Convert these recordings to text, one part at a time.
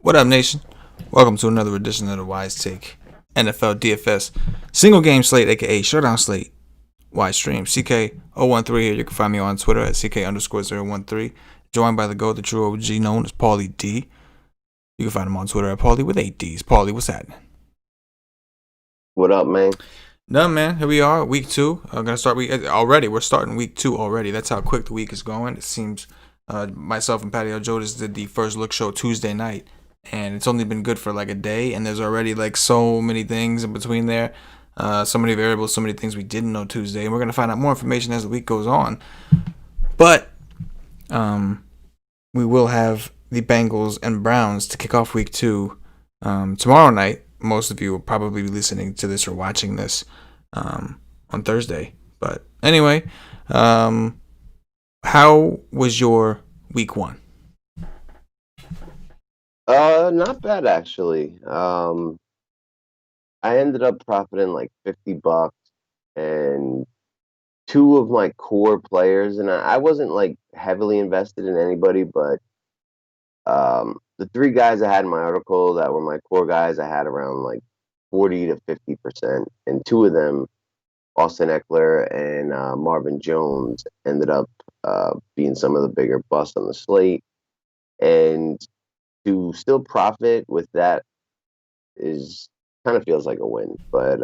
What up, nation? Welcome to another edition of the Wise Take NFL DFS single game slate, aka showdown slate. Wise stream CK013 here. You can find me on Twitter at CK_013. Joined by the GOAT, the true OG, known as Paulie D. You can find him on Twitter at Paulie with 8 Ds. Paulie, what's happening? What up, man? None, man. Here we are, week 2. I'm gonna start week already. We're starting week 2 already. That's how quick the week is going. It seems. Myself and Patio Joe just did the first look show Tuesday night, and it's only been good for like a day, and there's already like so many things in between there, so many variables, so many things we didn't know Tuesday, and we're gonna find out more information as the week goes on. But we will have the Bengals and Browns to kick off week 2 tomorrow night. Most of you will probably be listening to this or watching this on Thursday. But anyway, how was your week 1? Not bad actually. I ended up profiting like $50, and two of my core players, and I wasn't like heavily invested in anybody, but the three guys I had in my article that were my core guys, I had around like 40 to 50%, and two of them, Austin Eckler and Marvin Jones, ended up being some of the bigger busts on the slate, and to still profit with that is kind of feels like a win. But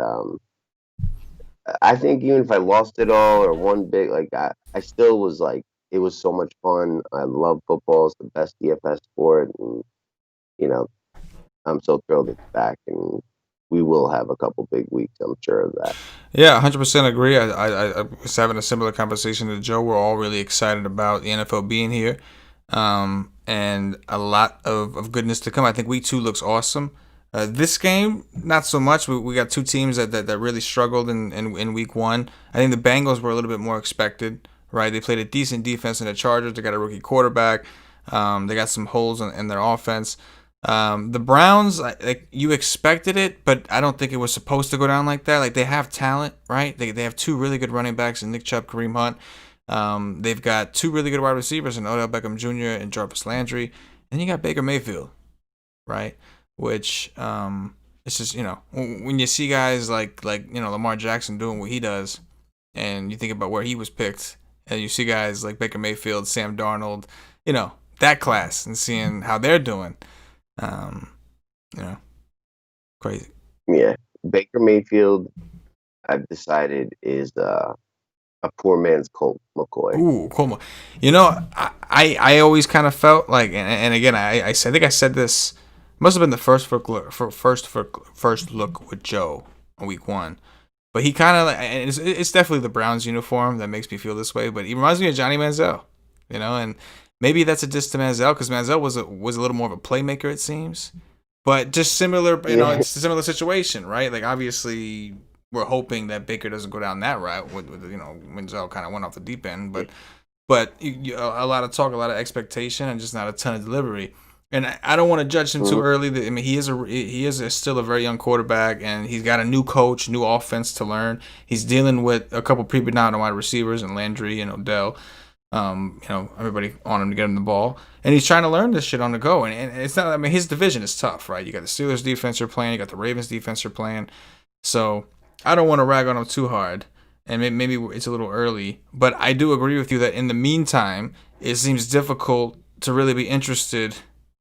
I think even if I lost it all or won big, like I still was like, it was so much fun. I love football. It's the best DFS sport. And, you know, I'm so thrilled it's back. And we will have a couple big weeks, I'm sure of that. Yeah, 100% agree. I was having a similar conversation to Joe. We're all really excited about the NFL being here, and a lot of goodness to come. I think week 2 looks awesome. This game, not so much. We got two teams that really struggled in week 1. I think the Bengals were a little bit more expected, right? They played a decent defense in the Chargers. They got a rookie quarterback. They got some holes in their offense. The Browns, like you expected it, but I don't think it was supposed to go down like that. Like they have talent, right? They have two really good running backs in Nick Chubb, Kareem Hunt. They've got two really good wide receivers in Odell Beckham Jr. and Jarvis Landry, and you got Baker Mayfield, right? Which it's just when you see guys like Lamar Jackson doing what he does, and you think about where he was picked, and you see guys like Baker Mayfield, Sam Darnold, that class, and seeing how they're doing. Um, Crazy. Yeah. Baker Mayfield, I've decided, is a poor man's Colt McCoy. Ooh, cool. I always kind of felt like, and again, I think I said this must have been the first look with Joe on week 1, but he kind of and it's definitely the Browns uniform that makes me feel this way. But he reminds me of Johnny Manziel, and maybe that's a diss to Manziel because Manziel was a little more of a playmaker, it seems. But just similar, it's a similar situation, right? Like obviously we're hoping that Baker doesn't go down that route with Manziel kind of went off the deep end, but a lot of talk, a lot of expectation, and just not a ton of delivery. And I don't want to judge him too early. I mean, he is still a very young quarterback, and he's got a new coach, new offense to learn. He's dealing with a couple pre-dominant wide receivers and Landry and Odell. Everybody on him to get him the ball, and he's trying to learn this shit on the go. And it's not. I mean, his division is tough, right? You got the Steelers defense you're playing, you got the Ravens defense you're playing. So I don't want to rag on him too hard, and maybe it's a little early, but I do agree with you that in the meantime, it seems difficult to really be interested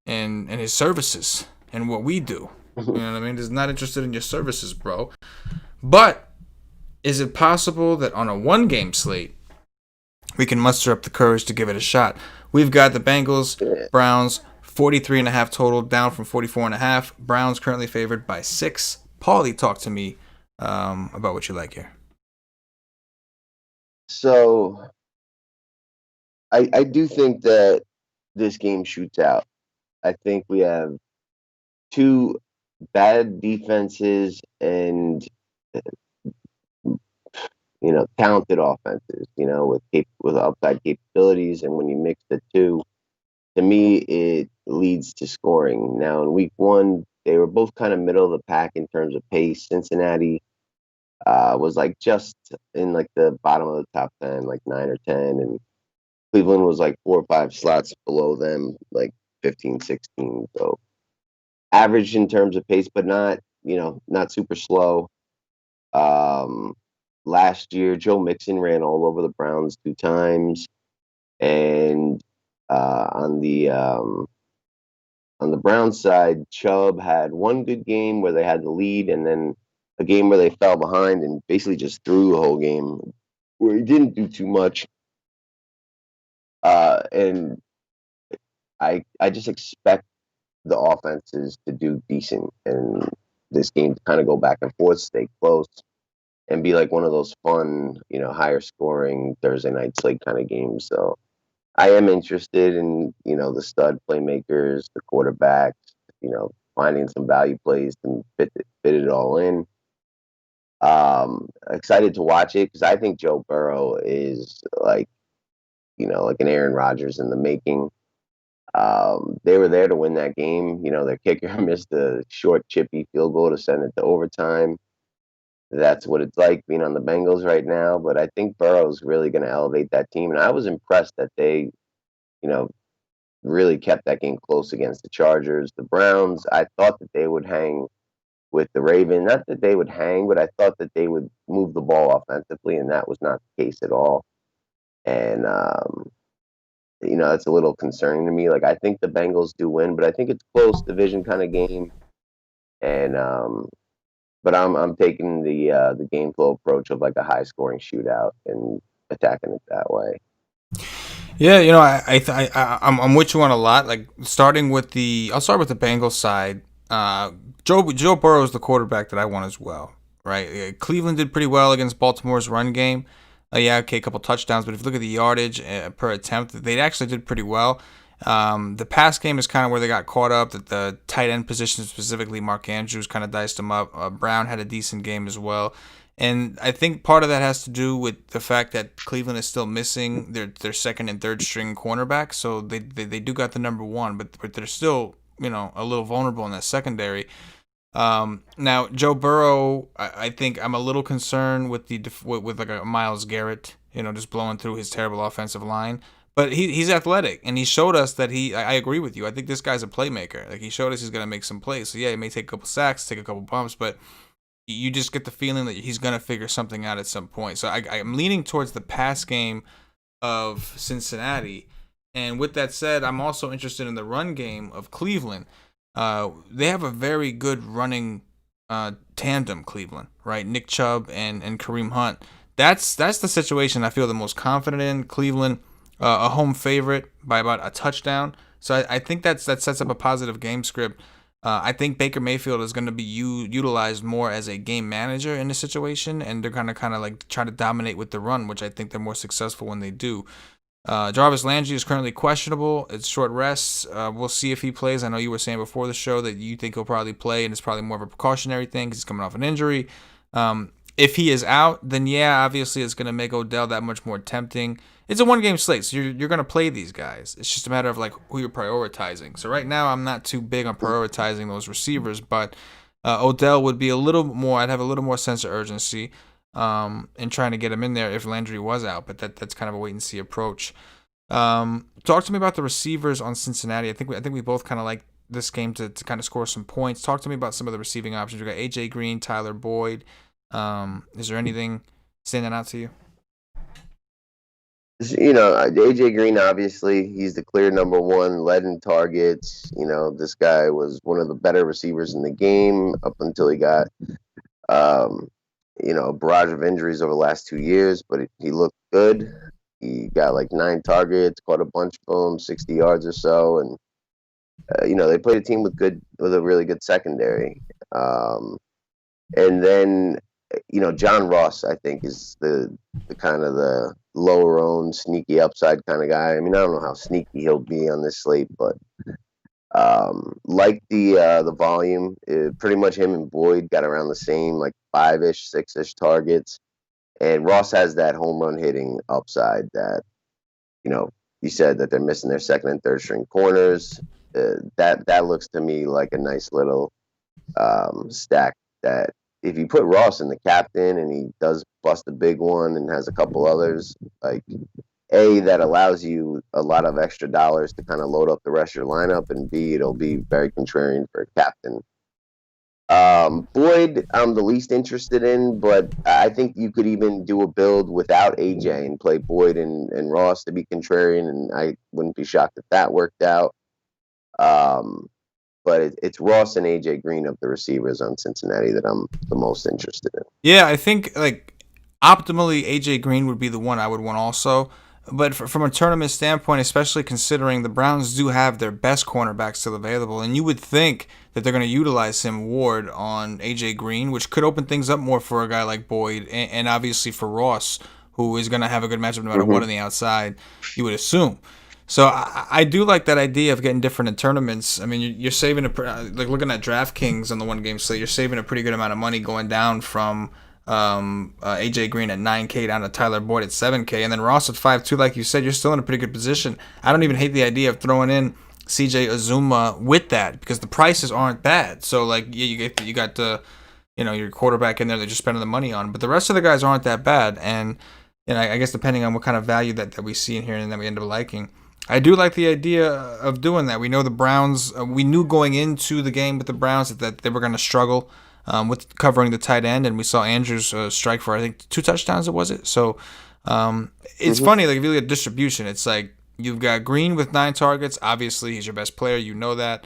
in his services and what we do. You know what I mean? Just not interested in your services, bro. But is it possible that on a 1-game slate, we can muster up the courage to give it a shot? We've got the Bengals, Browns, 43.5 total, down from 44.5. Browns currently favored by 6. Paulie, talk to me about what you like here. So I do think that this game shoots out. I think we have two bad defenses and talented offenses, with upside capabilities. And when you mix the two, to me, it leads to scoring. Now, in week 1, they were both kind of middle of the pack in terms of pace. Cincinnati was like just in like the bottom of the top 10, like 9 or 10, and Cleveland was like 4 or 5 slots below them, like 15, 16. So average in terms of pace, but not, not super slow. Um, Last year, Joe Mixon ran all over the Browns 2 times, and uh, on the um, on the Browns side, Chubb had one good game where they had the lead, and then a game where they fell behind and basically just threw the whole game, where he didn't do too much. And I just expect the offenses to do decent, and this game to kind of go back and forth, stay close, and be like one of those fun, higher scoring Thursday night slate kind of games. So I am interested in, the stud playmakers, the quarterbacks, finding some value plays and fit it all in. Excited to watch it because I think Joe Burrow is like, like an Aaron Rodgers in the making. They were there to win that game. Their kicker missed a short, chippy field goal to send it to overtime. That's what it's like being on the Bengals right now. But I think Burrow's really going to elevate that team. And I was impressed that they, you know, really kept that game close against the Chargers. The Browns, I thought that they would hang with the Ravens. Not that they would hang, but I thought that they would move the ball offensively, and that was not the case at all. And, that's a little concerning to me. Like, I think the Bengals do win, but I think it's close division kind of game. And, but I'm taking the game flow approach of like a high scoring shootout and attacking it that way. Yeah, I'm with you on a lot. Like starting with I'll start with the Bengals side. Joe Burrow is the quarterback that I want as well, right? Cleveland did pretty well against Baltimore's run game. Yeah, okay, a couple touchdowns, but if you look at the yardage per attempt, they actually did pretty well. The pass game is kind of where they got caught up. That the tight end position, specifically Mark Andrews, kind of diced them up. Brown had a decent game as well. And I think part of that has to do with the fact that Cleveland is still missing their second and third string cornerback. So they do got the number one, but they're still, a little vulnerable in that secondary. Now Joe Burrow, I think I'm a little concerned with with like a Myles Garrett, just blowing through his terrible offensive line. But he's athletic, and he showed us that I agree with you. I think this guy's a playmaker. Like he showed us he's gonna make some plays. So yeah, he may take a couple sacks, take a couple bumps, but you just get the feeling that he's gonna figure something out at some point. So I'm leaning towards the pass game of Cincinnati. And with that said, I'm also interested in the run game of Cleveland. They have a very good running tandem, Cleveland, right? Nick Chubb and Kareem Hunt. That's the situation I feel the most confident in. Cleveland, a home favorite by about a touchdown. So I think that sets up a positive game script. I think Baker Mayfield is going to be utilized more as a game manager in this situation, and they're going to kind of like try to dominate with the run, which I think they're more successful when they do. Jarvis Landry is currently questionable. It's short rests. We'll see if he plays. I know you were saying before the show that you think he'll probably play, and it's probably more of a precautionary thing because he's coming off an injury. If he is out, then yeah, obviously it's going to make Odell that much more tempting. It's a one-game slate, so you're going to play these guys. It's just a matter of like who you're prioritizing. So right now, I'm not too big on prioritizing those receivers, but Odell would be a little more. I'd have a little more sense of urgency in trying to get him in there if Landry was out. But that's kind of a wait-and-see approach. Talk to me about the receivers on Cincinnati. I think we both kind of like this game to kind of score some points. Talk to me about some of the receiving options. We got AJ Green, Tyler Boyd. Is there anything standing out to you? AJ Green, obviously, he's the clear number one, led in targets. This guy was one of the better receivers in the game up until he got, a barrage of injuries over the last 2 years, but he looked good. He got like 9 targets, caught a bunch of them, 60 yards or so. And, they played a team with a really good secondary. And then, John Ross, I think, is the kind of the lower owned, sneaky upside kind of guy. I mean, I don't know how sneaky he'll be on this slate, but like the volume, pretty much him and Boyd got around the same, like 5-ish, 6-ish targets. And Ross has that home run hitting upside that, you said that they're missing their second and third string corners. That looks to me like a nice little stack that if you put Ross in the captain and he does bust a big one and has a couple others, like A, that allows you a lot of extra dollars to kind of load up the rest of your lineup, and B, it'll be very contrarian for a captain. Boyd, I'm the least interested in, but I think you could even do a build without AJ and play Boyd and Ross to be contrarian, and I wouldn't be shocked if that worked out. But it's Ross and AJ Green of the receivers on Cincinnati that I'm the most interested in. Yeah, I think like optimally AJ Green would be the one I would want also. But from a tournament standpoint, especially considering the Browns do have their best cornerback still available, and you would think that they're going to utilize him Ward on AJ Green, which could open things up more for a guy like Boyd, and obviously for Ross, who is going to have a good matchup no matter what on the outside, you would assume. So I do like that idea of getting different in tournaments. I mean, you're saving like looking at DraftKings on the one game slate, you're saving a pretty good amount of money going down from AJ Green at 9K down to Tyler Boyd at 7K, and then Ross at 5-2. Like you said, you're still in a pretty good position. I don't even hate the idea of throwing in CJ Azuma with that because the prices aren't bad. So like you got the your quarterback in there that you're spending the money on, but the rest of the guys aren't that bad. And I guess depending on what kind of value that we see in here and that we end up liking. I do like the idea of doing that. We know the Browns. We knew going into the game with the Browns that they were going to struggle with covering the tight end, and we saw Andrews strike for I think 2 touchdowns. Was it? So it's funny. Like if you look at distribution, it's like you've got Green with 9 targets. Obviously, he's your best player. You know that.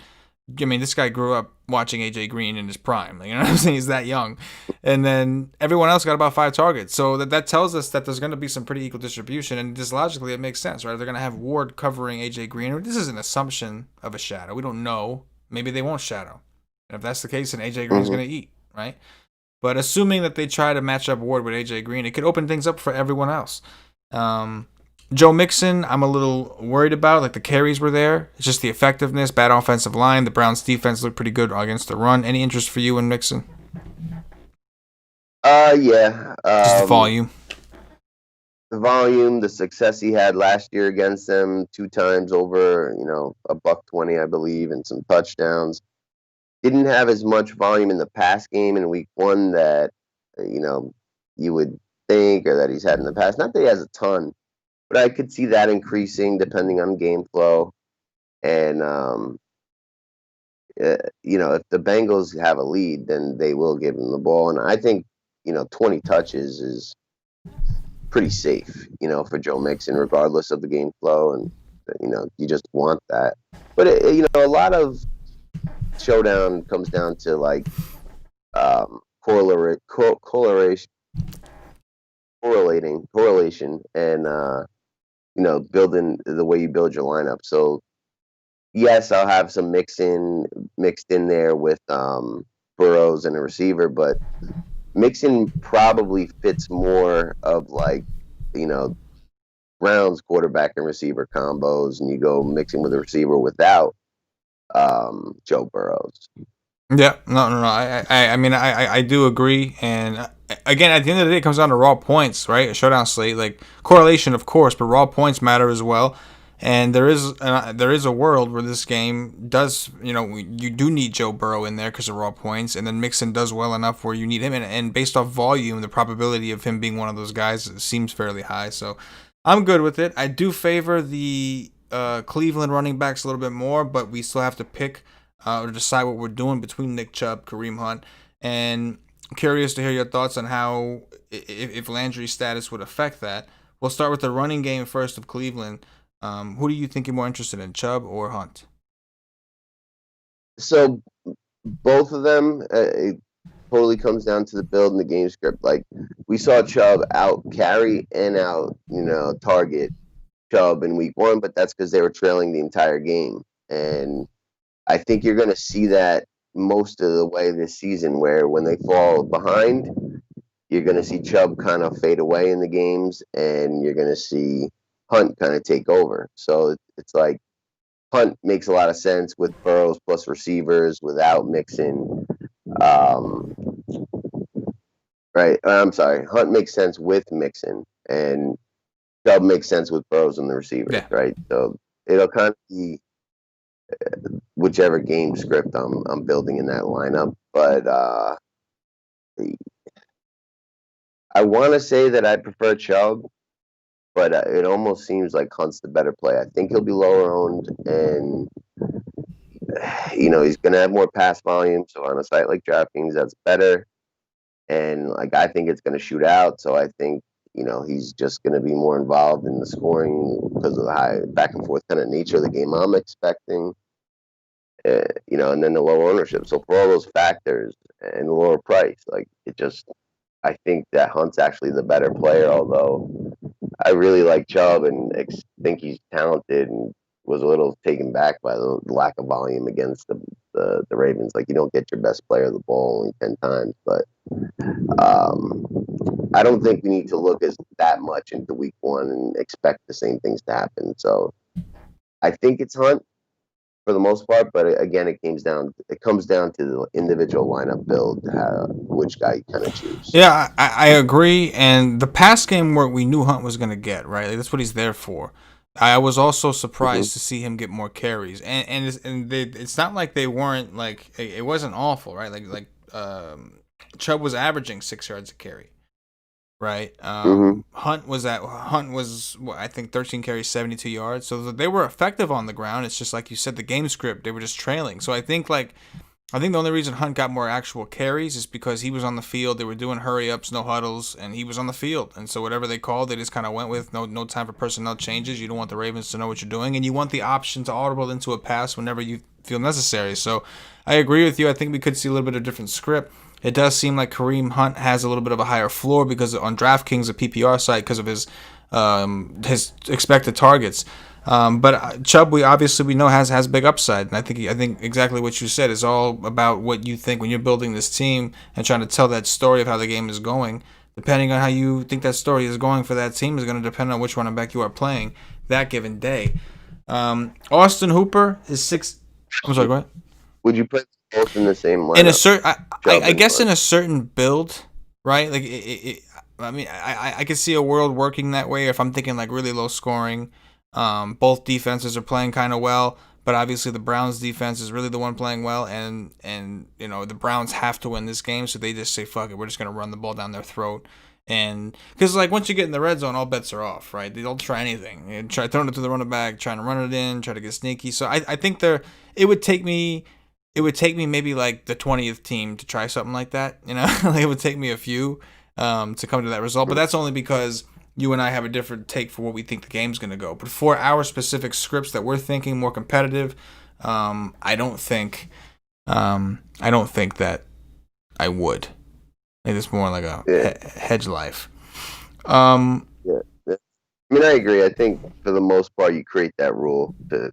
I mean, this guy grew up watching AJ Green in his prime. Like, you know what I'm saying? He's that young. And then everyone else got about 5 targets. So that tells us that there's going to be some pretty equal distribution. And just logically, it makes sense, right? They're going to have Ward covering AJ Green. This is an assumption of a shadow. We don't know. Maybe they won't shadow. And if that's the case, then AJ Green's going to eat, right? But assuming that they try to match up Ward with AJ Green, it could open things up for everyone else. Joe Mixon, I'm a little worried about. Like the carries were there. It's just the effectiveness, bad offensive line. The Browns' defense looked pretty good against the run. Any interest for you in Mixon? Yeah. Just the volume. The volume, the success he had last year against them, 2 times over, $120, I believe, and some touchdowns. Didn't have as much volume in the pass game in week 1 that, you would think or that he's had in the past. Not that he has a ton, but I could see that increasing depending on game flow. And, if the Bengals have a lead, then they will give him the ball. And I think, 20 touches is pretty safe, for Joe Mixon, regardless of the game flow. And, you just want that. But, a lot of showdown comes down to, like, correlation and, building the way you build your lineup. So, yes, I'll have some mixed in there with Burrows and a receiver, but Mixon probably fits more of like, Browns quarterback and receiver combos, and you go mixing with a receiver without Joe Burrows. Yeah, no. I mean, I do agree. And again, at the end of the day, it comes down to raw points, right? A showdown slate, like correlation, of course, but raw points matter as well. And there is a world where this game does, you do need Joe Burrow in there because of raw points, and then Mixon does well enough where you need him. And based off volume, the probability of him being one of those guys seems fairly high. So I'm good with it. I do favor the Cleveland running backs a little bit more, but we still have to pick or decide what we're doing between Nick Chubb, Kareem Hunt, and I'm curious to hear your thoughts on how if Landry's status would affect that. We'll start with the running game first of Cleveland. Who do you think you're more interested in, Chubb or Hunt? So both of them, it totally comes down to the build and the game script. Like we saw Chubb out carry and out, target Chubb in week 1, but that's because they were trailing the entire game. And I think you're going to see that most of the way this season, where when they fall behind, you're going to see Chubb kind of fade away in the games, and you're going to see Hunt kind of take over. So it's like Hunt makes a lot of sense with Burrows plus receivers without Mixon. Right. I'm sorry. Hunt makes sense with Mixon, and Chubb makes sense with Burrows and the receivers. Yeah. Right. So it'll kind of be whichever game script I'm building in that lineup. But I want to say that I prefer Chubb, but it almost seems like Hunt's the better play. I think he'll be lower owned, and he's going to have more pass volume. So on a site like DraftKings, that's better. And like I think it's going to shoot out. So I think he's just going to be more involved in the scoring because of the high back and forth kind of nature of the game I'm expecting. And then the low ownership. So for all those factors and the lower price, like I think that Hunt's actually the better player. Although I really like Chubb and think he's talented, and was a little taken back by the lack of volume against the Ravens. Like you don't get your best player the ball only 10 times, but I don't think we need to look as that much into week one and expect the same things to happen. So I think it's Hunt for the most part, but again, it comes down to the individual lineup build, which guy you kind of choose. Yeah, I agree. And the pass game work we knew Hunt was going to get, right? Like, that's what he's there for. I was also surprised to see him get more carries, and it's not like they weren't like it wasn't awful, right? Chubb was averaging 6 yards a carry, right? Hunt was I think 13 carries, 72 yards, so they were effective on the ground. It's just like you said, the game script, they were just trailing. So I think the only reason Hunt got more actual carries is because he was on the field. They were doing hurry ups, no huddles, and he was on the field. And so whatever they called, they just kind of went with. No time for personnel changes. You don't want the Ravens to know what you're doing, and you want the option to audible into a pass whenever you feel necessary. So I agree with you. I think we could see a little bit of different script. It does seem like Kareem Hunt has a little bit of a higher floor because on DraftKings, a PPR site, because of his expected targets. But Chubb, we know has big upside, and I think exactly what you said is all about what you think when you're building this team and trying to tell that story of how the game is going. Depending on how you think that story is going for that team is going to depend on which running back you are playing that given day. Austin Hooper is 6. I'm sorry, go ahead. Would you put both in the same lineup? In a certain, I guess in a certain build, right? Like I could see a world working that way if I'm thinking like really low scoring. Both defenses are playing kind of well, but obviously the Browns defense is really the one playing well, and the Browns have to win this game, so they just say fuck it, we're just gonna run the ball down their throat, and because like once you get in the red zone, all bets are off, right? They'll try anything, and try throwing it to the running back, trying to run it in, try to get sneaky. So I think it would take me maybe like the 20th team to try something like that, like it would take me a few to come to that result, but that's only because you and I have a different take for what we think the game's going to go. But for our specific scripts that we're thinking more competitive, I don't think that I would. I think it's more like a hedge life. Yeah. I mean, I agree. I think for the most part, you create that rule to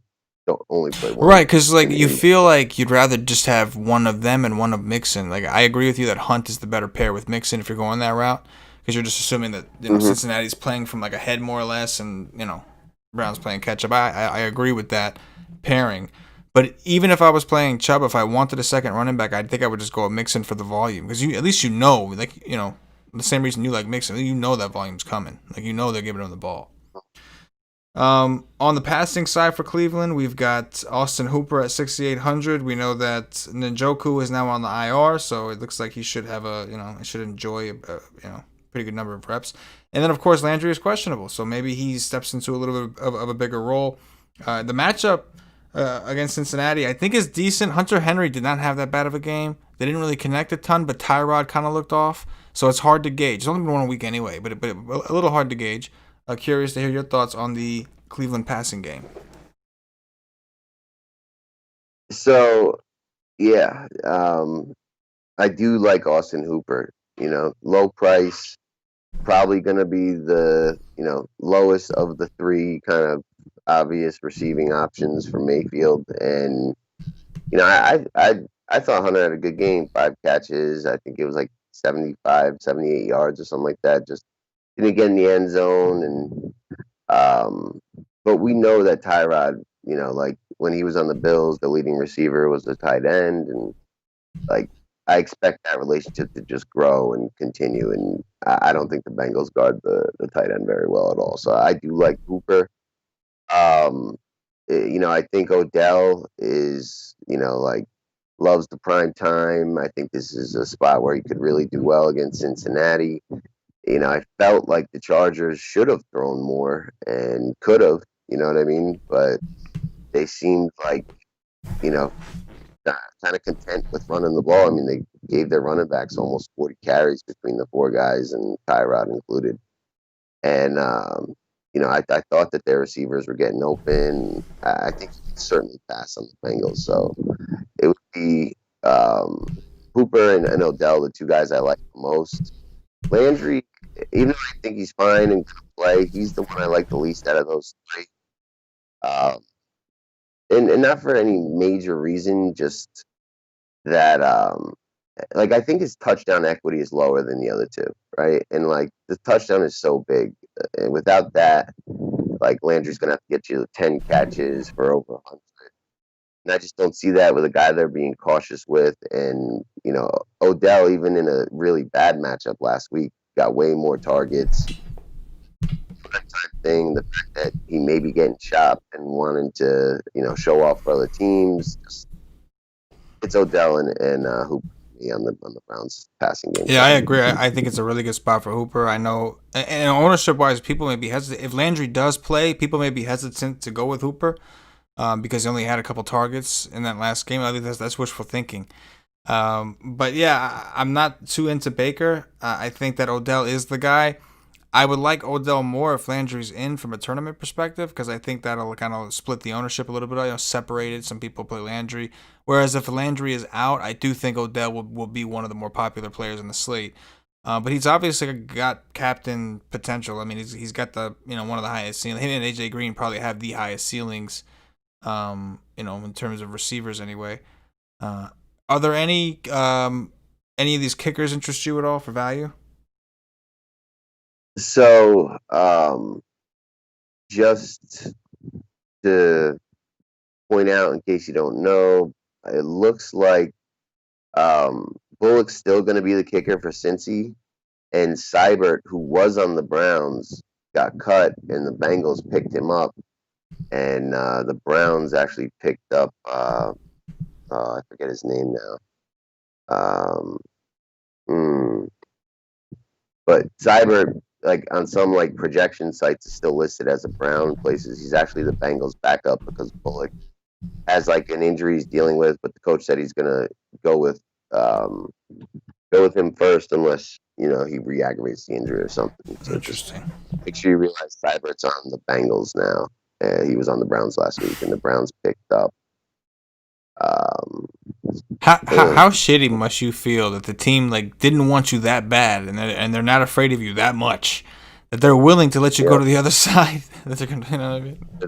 don't only play one. Right, because like you feel like you'd rather just have one of them and one of Mixon. Like I agree with you that Hunt is the better pair with Mixon if you're going that route. Because you're just assuming that Cincinnati's playing from like ahead more or less, and Browns playing catch up. I agree with that pairing, but even if I was playing Chubb, if I wanted a second running back, I think I would just go with Mixon for the volume because at least the same reason you like Mixon, that volume's coming, like they're giving him the ball. On the passing side for Cleveland, we've got Austin Hooper at 6,800. We know that Njoku is now on the IR, so it looks like he should have should enjoy pretty good number of reps. And then, of course, Landry is questionable, so maybe he steps into a little bit of a bigger role. The matchup against Cincinnati, I think, is decent. Hunter Henry did not have that bad of a game. They didn't really connect a ton, but Tyrod kind of looked off, so it's hard to gauge. It's only been 1 week anyway, but a little hard to gauge. Curious to hear your thoughts on the Cleveland passing game. So, yeah, I do like Austin Hooper. Low price, probably going to be the lowest of the three kind of obvious receiving options for Mayfield. And I thought Hunter had a good game, 5 catches. I think it was like 75, 78 yards or something like that. Just didn't get in the end zone. And but we know that Tyrod, like when he was on the Bills, the leading receiver was the tight end, and like I expect that relationship to just grow and continue. And I don't think the Bengals guard the tight end very well at all. So I do like Hooper. I think Odell is, loves the prime time. I think this is a spot where he could really do well against Cincinnati. I felt like the Chargers should have thrown more and could have, you know what I mean? But they seemed like, you know, kind of content with running the ball. I mean, they gave their running backs almost 40 carries between the four guys and Tyrod included. And, I thought that their receivers were getting open. I think you could certainly pass on the Bengals. So it would be Hooper and Odell, the two guys I like the most. Landry, even though I think he's fine and could play, he's the one I like the least out of those three. Um, and not for any major reason, just that I think his touchdown equity is lower than the other two, right? And like the touchdown is so big, and without that, like Landry's gonna have to get you 10 catches for over 100. And I just don't see that with a guy they're being cautious with. And Odell, even in a really bad matchup last week, got way more targets. That type thing, the fact that he may be getting chopped and wanting to, show off for other teams. It's Odell and Hooper on the Browns passing game. Yeah, I agree. I think it's a really good spot for Hooper. I know, and ownership wise, people may be hesitant. If Landry does play, people may be hesitant to go with Hooper because he only had a couple targets in that last game. I think that's wishful thinking. But yeah, I'm not too into Baker. I think that Odell is the guy. I would like Odell more if Landry's in from a tournament perspective because I think that'll kind of split the ownership a little bit, separate it. Some people play Landry. Whereas if Landry is out, I do think Odell will be one of the more popular players in the slate. But he's obviously got captain potential. I mean, he's got the one of the highest ceilings. Him and AJ Green probably have the highest ceilings, in terms of receivers anyway. Are there any of these kickers interest you at all for value? So, just to point out, in case you don't know, it looks like Bullock's still going to be the kicker for Cincy, and Seibert, who was on the Browns, got cut, and the Bengals picked him up, and the Browns actually picked up, I forget his name now. But Seibert, like on some projection sites, is still listed as a Brown places. He's actually the Bengals backup because Bullock has an injury he's dealing with, but the coach said he's gonna go with him first unless he re-aggravates the injury or something. So interesting. Make sure you realize Seibert's on the Bengals now. He was on the Browns last week, and the Browns picked up. How shitty must you feel that the team didn't want you that bad and they're not afraid of you that much that they're willing to let you go to the other side? That they're gonna, you know what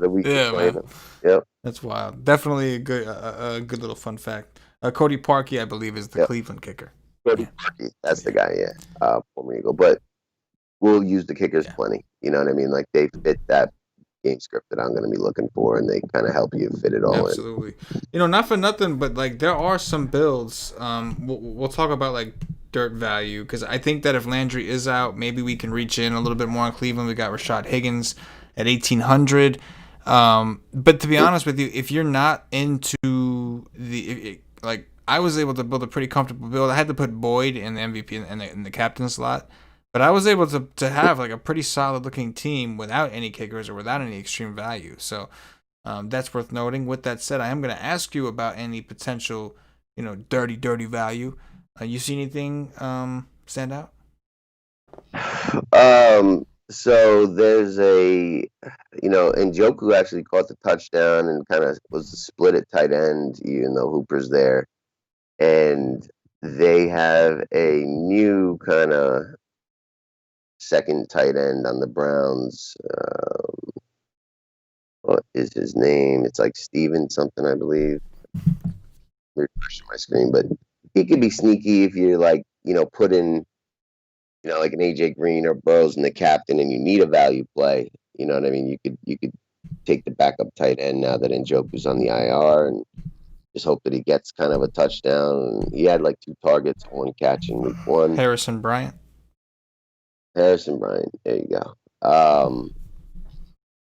I mean? Yeah, man. Yep. That's wild. Definitely a good little fun fact. Cody Parkey, I believe, is the Cleveland kicker. Cody Parkey, that's the guy. Yeah, former Eagle, but we'll use the kickers plenty. You know what I mean? They fit that game script that I'm going to be looking for, and they kind of help you fit it all in. Absolutely. Not for nothing, but there are some builds. We'll talk about dirt value because I think that if Landry is out, maybe we can reach in a little bit more on Cleveland. We got Rashad Higgins at 1,800. But to be honest with you, if you're not into I was able to build a pretty comfortable build. I had to put Boyd in the MVP in the captain slot. But I was able to have a pretty solid looking team without any kickers or without any extreme value. So that's worth noting. With that said, I am going to ask you about any potential, dirty value. You see anything stand out? So there's Njoku actually caught the touchdown and kind of was split at tight end, even though Hooper's there. And they have a new kind of second tight end on the Browns. What is his name? It's Steven something, I believe. Refreshing my screen, but he could be sneaky if you put in an AJ Green or Burrows in the captain and you need a value play. You know what I mean? You could take the backup tight end now that Njoku's on the IR and just hope that he gets kind of a touchdown. He had 2 targets, 1 catch in week 1. Harrison Bryant, there you go.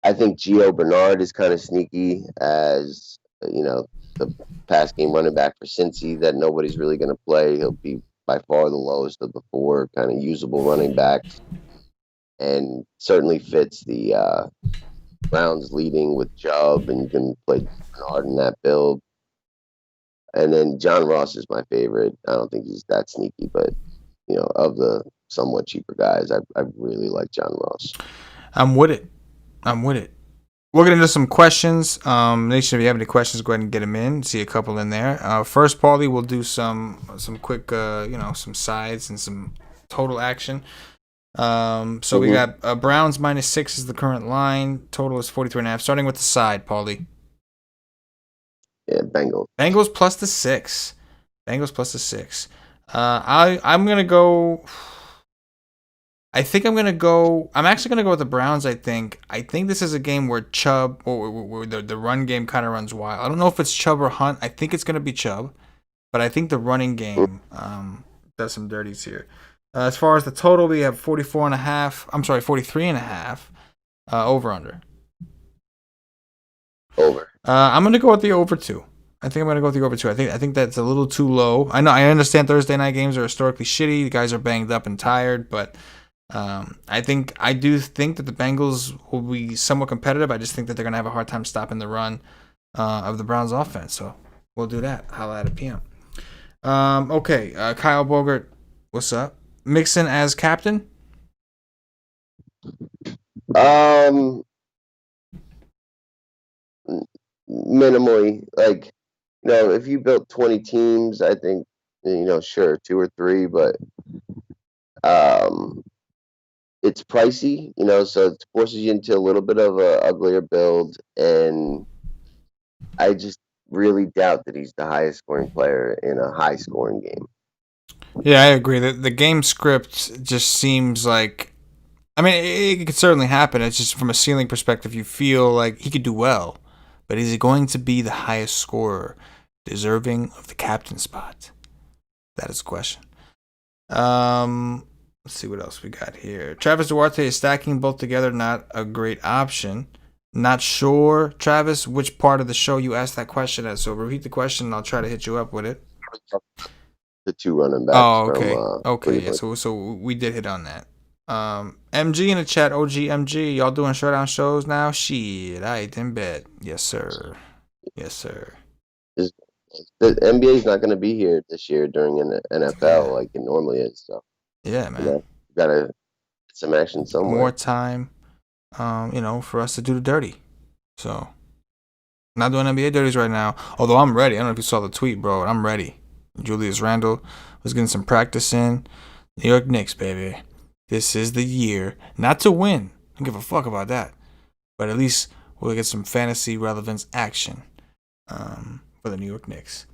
I think Gio Bernard is kind of sneaky as the pass game running back for Cincy that nobody's really going to play. He'll be by far the lowest of the four kind of usable running backs, and certainly fits the Browns leading with Chubb, and you can play Bernard in that build. And then John Ross is my favorite. I don't think he's that sneaky, but of the somewhat cheaper guys, I really like John Ross. I'm with it. We'll get into some questions. Nation, if you have any questions, go ahead and get them in. See a couple in there. First, Paulie, we'll do some quick, some sides and some total action. So we got Browns -6 is the current line. Total is 43.5. Starting with the side, Paulie. Yeah, Bengals. Bengals plus the 6. I'm gonna go. I'm actually gonna go with the Browns. I think this is a game where Chubb or the run game kind of runs wild. I don't know if it's Chubb or Hunt. I think it's gonna be Chubb, but I think the running game does some dirties here. As far as the total, we have 44.5. I'm sorry, 43.5. Over under. Over. I'm gonna go with the over 2. I think I'm gonna go with the over 2. I think that's a little too low. I understand Thursday night games are historically shitty. The guys are banged up and tired, but I do think that the Bengals will be somewhat competitive. I just think that they're gonna have a hard time stopping the run of the Browns offense. So we'll do that. Holla at a PM. Okay, Kyle Bogert, what's up? Mixon as captain? Minimally, like, if you built 20 teams, I think, sure, 2 or 3, but it's pricey, so it forces you into a little bit of a uglier build, and I just really doubt that he's the highest scoring player in a high scoring game. Yeah, I agree. The game script just seems like, it could certainly happen. It's just from a ceiling perspective, you feel like he could do well, but is he going to be the highest scorer, deserving of the captain spot? That is the question. Let's see what else we got here. Travis Duarte is stacking both together, not a great option. Not sure, Travis, which part of the show you asked that question at. So repeat the question and I'll try to hit you up with it. The 2 running backs. Oh, okay. Okay, yeah, so we did hit on that. MG in the chat, OG MG, y'all doing showdown shows now? Shit, I ate in bed. Yes, sir. The NBA is not going to be here this year during an NFL like it normally is. So yeah, man, gotta get some action somewhere. More time, for us to do the dirty. So, not doing NBA dirties right now. Although I'm ready. I don't know if you saw the tweet, bro. I'm ready. Julius Randle was getting some practice in. New York Knicks, baby. This is the year. Not to win. Don't give a fuck about that. But at least we'll get some fantasy relevance action for the New York Knicks.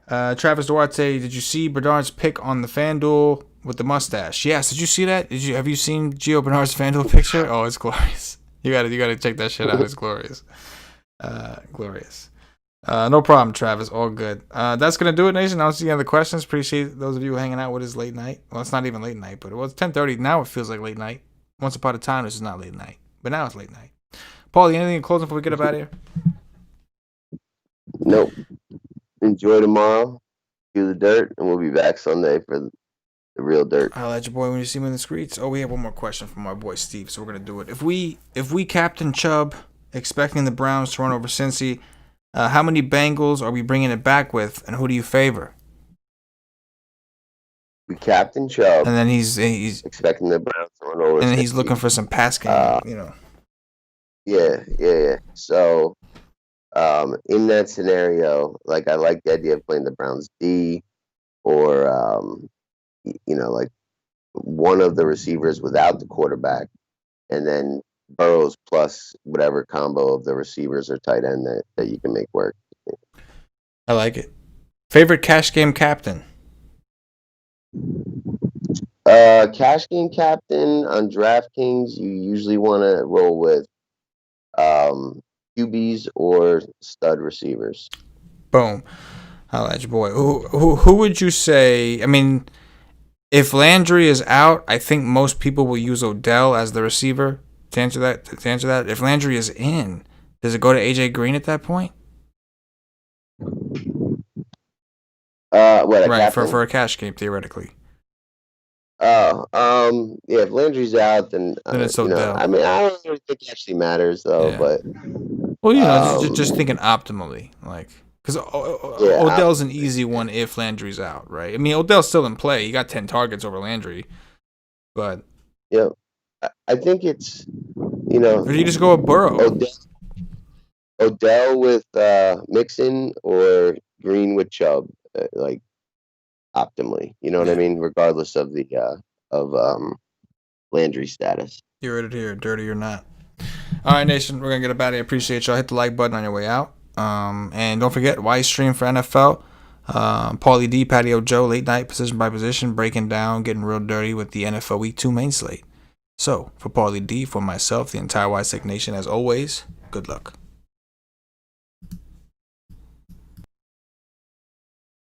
Travis Duarte, did you see Bernard's pic on the FanDuel with the mustache? Yes. Did you see that? Have you seen Gio Bernard's FanDuel picture? Oh, it's glorious. You gotta check that shit out. It's glorious. Glorious. No problem, Travis. All good. That's gonna do it, Nation. I don't see any other questions. Appreciate those of you hanging out with us late night. Well, it's not even late night, but it was 10:30. Now it feels like late night. Once upon a time, this is not late night, but now it's late night. Paulie, anything in closing before we get up out of here? Nope. Enjoy tomorrow. Do the dirt, and we'll be back Sunday for the real dirt. I'll let your boy when you see me in the streets. Oh, we have one more question from our boy Steve, so we're gonna do it. If we captain Chubb, expecting the Browns to run over Cincy, how many Bengals are we bringing it back with, and who do you favor? We captain Chubb, and then he's expecting the Browns to run over. And then he's looking for some pass game, Yeah. So, in that scenario, like, I like the idea of playing the Browns D, or like one of the receivers without the quarterback, and then Burrows plus whatever combo of the receivers or tight end that you can make work. I like it. Favorite cash game captain? Cash game captain on DraftKings, you usually want to roll with QBs or stud receivers. Boom. I like your boy. Who would you say? If Landry is out, I think most people will use Odell as the receiver. To answer that, if Landry is in, does it go to AJ Green at that point? What a Right, captain? for a cash game theoretically. Yeah. If Landry's out, then Then it's you know, Odell. I mean, I don't really think it actually matters though. Yeah. But Well, you know, just um, thinking optimally, like, because yeah, Odell's an easy one if Landry's out, right? I mean, Odell's still in play. He got 10 targets over Landry, but you know, I think it's you know or you just go with Burrow. Odell, Odell with Mixon or Green with Chubb, like optimally. You know what I Yeah, mean? Regardless of the of Landry status. you heard it here, dirty or not. All right, Nation, we're gonna get up out of here. Appreciate y'all. Hit the like button on your way out. And don't forget, why stream for NFL? Paulie D, Patio Joe, late night, position by position, breaking down, getting real dirty with the NFL Week 2 main slate. So, for Paulie D, for myself, the entire Wise Tech Nation, as always, good luck.